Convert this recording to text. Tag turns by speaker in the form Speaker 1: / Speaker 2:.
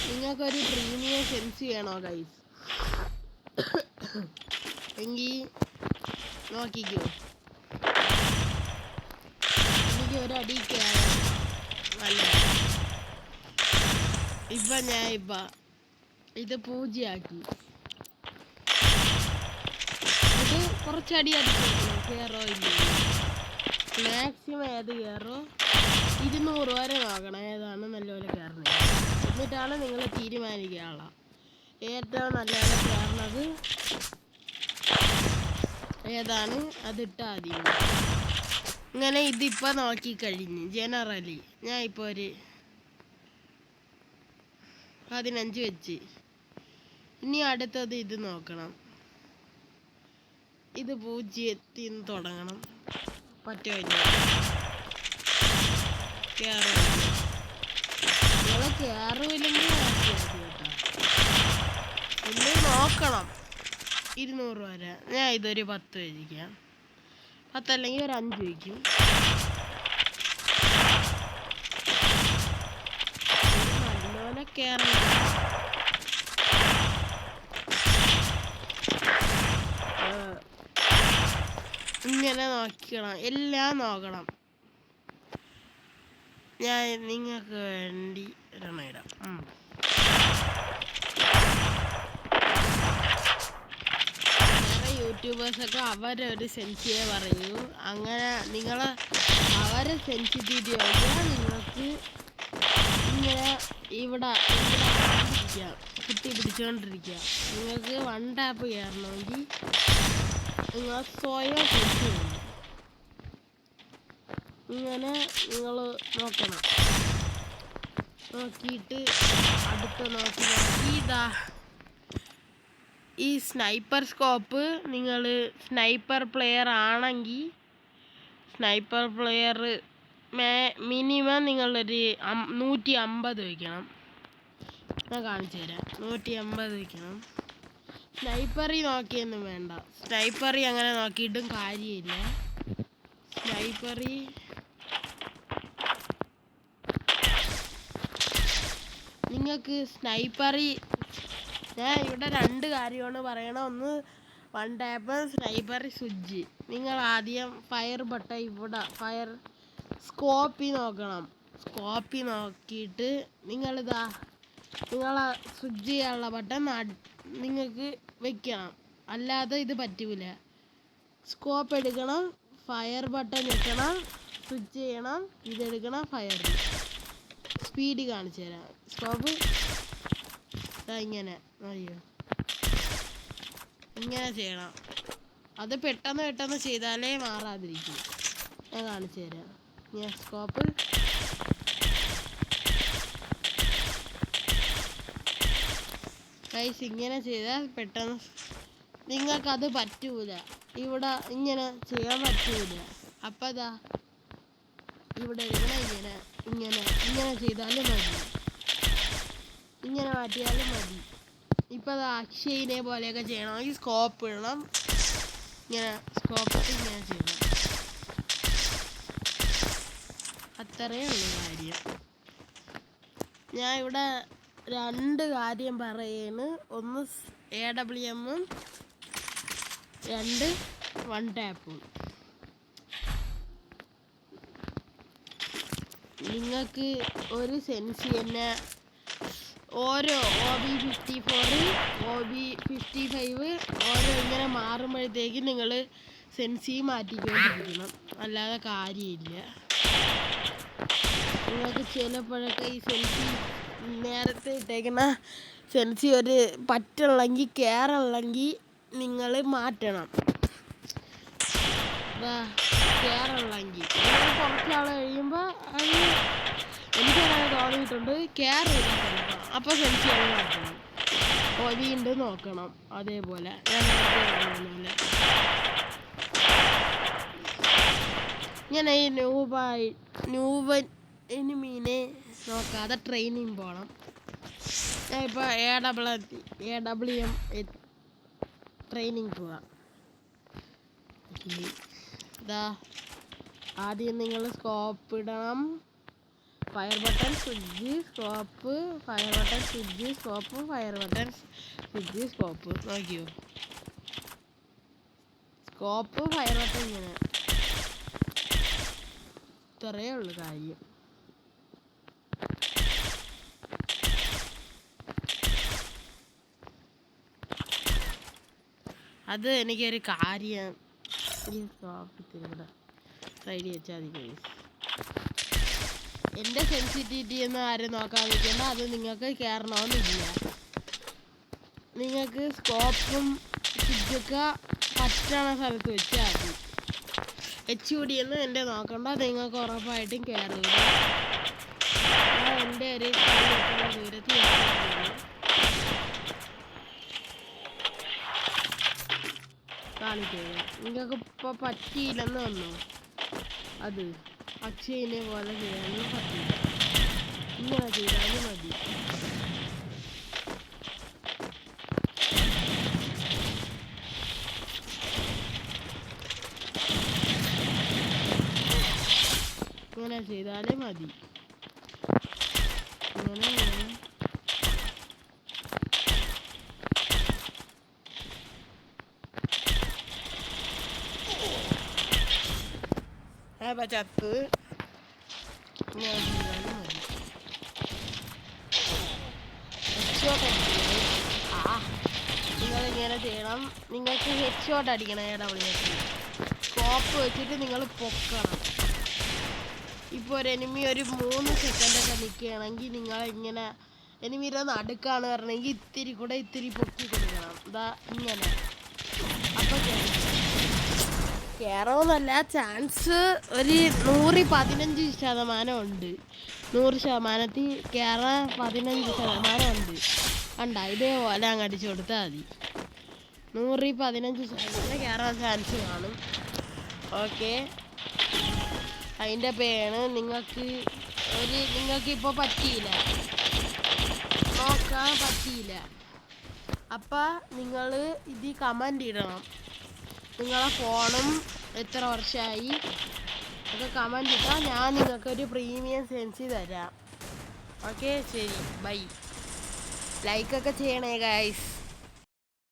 Speaker 1: നിങ്ങൾക്കൊരു premium sense ചെയ്യണോ guys? എങ്കിൽ നോക്കിക്കോ, എനിക്ക് ഒരടി കയറാം. നല്ല ഞാൻ ഇത് പൂജ്യമാക്കി. ഇത് കുറച്ചടി അടിച്ചേക്കണം, കയറോ ഇല്ല. മാക്സിമം ഏത് കയറോ 200 വരെ നോക്കണം, ഏതാണ് നല്ലപോലെ കയറുന്നത്. എന്നിട്ടാണ് നിങ്ങൾ തീരുമാനിക്കാനുള്ള ഏറ്റവും നല്ലപോലെ കയറുന്നത് ഏതാണ്, അതിട്ടാൽ മതി. ഇങ്ങനെ ഇതിപ്പോൾ നോക്കിക്കഴിഞ്ഞ് ജനറലി ഞാൻ ഇപ്പോൾ ഒരു 15 വെച്ച്. ഇനി അടുത്തത് ഇത് നോക്കണം. ഇത് 0-ൽ നിന്ന് തുടങ്ങണം. പറ്റുമോ? നിങ്ങൾ കയറില്ലെങ്കിൽ പിന്നെ നോക്കണം. 200 വരെ. ഞാൻ ഇതൊരു 10 വയ്ക്കാം. 10 അല്ലെങ്കിൽ ഒരു 5 വയ്ക്കും. നല്ലപോലെ കയറണം. ഇങ്ങനെ നോക്കണം, എല്ലാം നോക്കണം. ഞാൻ നിങ്ങൾക്ക് വേണ്ടി ഒരെണ്ണം ഇടാം. വേറെ യൂട്യൂബേഴ്സൊക്കെ അവരൊരു സെൻസിയെ പറയൂ. അങ്ങനെ നിങ്ങൾ അവരെ സെൻസിറ്റിവിറ്റി നോക്കിയാൽ നിങ്ങൾക്ക് ഇങ്ങനെ ഇവിടെ കുത്തി പിടിച്ചുകൊണ്ടിരിക്കുക. നിങ്ങൾക്ക് 1 ടാപ്പ് കയറണമെങ്കിൽ നിങ്ങൾ സ്വയം സെൻസ് ചെയ്യണം. ഇങ്ങനെ നിങ്ങൾ നോക്കണം. നോക്കിയിട്ട് അടുത്ത നോക്കി ഇതാ ഈ സ്നൈപ്പർ സ്കോപ്പ്. നിങ്ങൾ സ്നൈപ്പർ പ്ലെയർ ആണെങ്കിൽ സ്നൈപ്പർ പ്ലെയർ മിനിമം നിങ്ങളൊരു 150 വയ്ക്കണം. ഞാൻ കാണിച്ചു തരാം. 150 വയ്ക്കണം. സ്നൈപ്പറി നോക്കിയൊന്നും വേണ്ട. സ്നൈപ്പറി അങ്ങനെ നോക്കിയിട്ടും കാര്യമില്ല. സ്നൈപ്പറി നിങ്ങൾക്ക് ഞാൻ ഇവിടെ 2 കാര്യമാണ് പറയണം. ഒന്ന് 1 ടാപ്പ്, സ്നൈപ്പറി സ്വിച്ച്. നിങ്ങൾ ആദ്യം ഫയർ ബട്ടൺ ഇവിടെ ഫയർ സ്കോപ്പിൽ നോക്കണം. സ്കോപ്പിൽ നോക്കിയിട്ട് നിങ്ങളെ സ്വിച്ച് ചെയ്യാനുള്ള ബട്ടൺ നിങ്ങൾക്ക് വെക്കണം. അല്ലാതെ ഇത് പറ്റൂല. സ്കോപ്പ് എടുക്കണം, ഫയർ ബട്ടൺ ഞെക്കണം, സ്വിച്ച് ചെയ്യണം, ഇതെടുക്കണം, ഫയർ. സ്പീഡ് കാണിച്ചു തരാം. സ്കോപ്പ് ഇങ്ങനെ ഇങ്ങനെ ചെയ്യണം. അത് പെട്ടെന്ന് ചെയ്താലേ മാറാതിരിക്കും. ഞാൻ കാണിച്ചു തരാം. ഞാൻ സ്കോപ്പ് ഗൈസ് ഇങ്ങനെ ചെയ്താൽ പെട്ടെന്ന്. നിങ്ങൾക്കത് പറ്റൂല, ഇവിടെ ഇങ്ങനെ ചെയ്യാൻ പറ്റൂല. അപ്പം അതാ ഇവിടെ ഇങ്ങനെ ചെയ്താലും മതി, ഇങ്ങനെ മാറ്റിയാലും മതി. ഇപ്പം അത് അക്ഷയിനെ പോലെയൊക്കെ ചെയ്യണമെങ്കിൽ സ്കോപ്പ് ഇടണം. ഇങ്ങനെ സ്കോപ്പ് ഇങ്ങനെ ചെയ്യണം. അത്രയേ ഉള്ളൂ കാര്യം. ഞാൻ ഇവിടെ 2 കാര്യം പറയുന്നു. ഒന്ന് AWM, 2 1 ടാപ്പും. നിങ്ങൾക്ക് ഒരു സെൻസ് തന്നെ ഓരോ OB54 OB55 ഓരോ ഇങ്ങനെ മാറുമ്പോഴത്തേക്കും നിങ്ങൾ സെൻസി മാറ്റിക്കൊണ്ടിരിക്കണം. അല്ലാതെ കാര്യമില്ല. നിങ്ങൾക്ക് ചിലപ്പോഴൊക്കെ ഈ സെൻസി നേരത്തെ ഇട്ടേക്കുന്ന സെൻസി ഒരു പറ്റുള്ളെങ്കിൽ കയറുള്ളെങ്കിൽ നിങ്ങൾ മാറ്റണം. കയറുള്ളെങ്കിൽ കുറച്ചാൾ കഴിയുമ്പോൾ അത് എനിക്കങ്ങനെ തോന്നിയിട്ടുണ്ട്, കയറില്ല ചിലപ്പോൾ. അപ്പോൾ സെൻസി അത് മാറ്റണം. വീണ്ടും നോക്കണം. അതേപോലെ ഇങ്ങനെ ഈ ന്യൂബൻ എനിമീനെ നോക്കാതെ ട്രെയിനിങ് പോകണം. ഞാൻ ഇപ്പോൾ AWM ട്രെയിനിങ് പോവാം. ഇതാ ആദ്യം നിങ്ങൾ സ്കോപ്പ് ഇടണം. Fire button switch scope fire button switch scope fire button switch scope നോക്കിയോ സ്കോപ്പ് ഫയർ ബട്ടൺ ഇങ്ങനെ ഇത്രയേ ഉള്ളു കാര്യം. അത് എനിക്കൊരു കാര്യം ഈ സ്കോപ്പ് സൈഡിൽ വെച്ചാൽ മതി. എൻ്റെ സെൻസിറ്റിവിറ്റി ഒന്നും ആരും നോക്കാൻ നിൽക്കേണ്ട. അത് നിങ്ങൾക്ക് കയറണമെന്നില്ല. നിങ്ങൾക്ക് സ്കോപ്പും സ്വിച്ചൊക്കെ പറ്റണ സ്ഥലത്ത് വെച്ചാൽ മതി. HUD ഒന്നും എൻ്റെ നോക്കണ്ട. നിങ്ങൾക്ക് ഉറപ്പായിട്ടും കയറില്ല. ഞാൻ എൻ്റെ ഒരു ദൂരത്തിൽ കാണിക്കുക. നിങ്ങൾക്ക് ഇപ്പോൾ പറ്റിയില്ലെന്ന് വന്നു. അത് അക്ഷയനെ പോലെ ചെയ്യാനും പറ്റില്ല. ഇങ്ങനെ ചെയ്താലും മതി. ഇങ്ങനെ ചെയ്താലേ മതി. ഇങ്ങനെ ചത്ത് ഇങ്ങനെ ചെയ്താലും മതി. നിങ്ങളിങ്ങനെ ചെയ്യണം. നിങ്ങൾക്ക് ഹെഡ് ഷോട്ട് അടിക്കണം. സ്കോപ്പ് വെച്ചിട്ട് നിങ്ങൾ പൊക്കണം. ഇപ്പോൾ ഒരു എനിമി ഒരു 3 സെക്കൻഡൊക്കെ നിൽക്കുകയാണെങ്കിൽ നിങ്ങളിങ്ങനെ എനിമിയുടെ നടുക്കാണ് പറഞ്ഞെങ്കിൽ ഇത്തിരി കൂടെ ഇത്തിരി പൊക്കി കൊടുക്കണം. ഇതാ ഇങ്ങനെ. അപ്പോൾ കയറുമെന്നല്ല, ചാൻസ് ഒരു 115% ഉണ്ട്. 100%ത്തിൽ കയറാൻ 15% ഉണ്ട്. കണ്ട ഇതേപോലെ അങ്ങ് അടിച്ചു കൊടുത്താൽ മതി. 115% കയറാൻ ചാൻസ് കാണും. ഓക്കെ, അതിൻ്റെ പേരാണ്. നിങ്ങൾക്കിപ്പോൾ പറ്റിയില്ല, നോക്കാൻ പറ്റിയില്ല. അപ്പം നിങ്ങൾ ഇത് കമൻ്റ് ഇടണം. നിങ്ങളെ ഫോണും എത്ര വർഷമായി ഒക്കെ കമൻ്റ് ഇട്ടാൽ ഞാൻ നിങ്ങൾക്കൊരു പ്രീമിയം സെൻസ് തരാം. ഓക്കെ, ശരി, ബൈ. ലൈക്കൊക്കെ ചെയ്യണേ ഗൈസ്.